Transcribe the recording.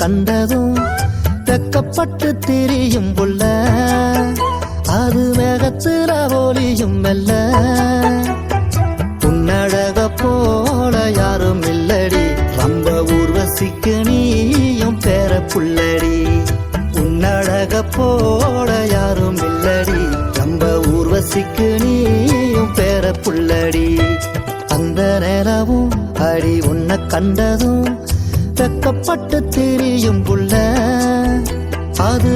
கண்டதும் வெக்கப்பட்டு திரியும் புள்ள அது வேகத்துல ஒலியும் மெல்ல உன்னழக போல யாரும் இல்லடி ரொம்ப ஊர்வசிக்கு நீயும் பேர புள்ளடி உன்னழக போல யாரும் இல்லடி ரொம்ப ஊர்வசிக்கு நீயும் பேர புள்ளடி அந்த நேரமும் அடி உன்னை கண்டதும் வெக்கப்பட்டு திரியும் புள்ள அது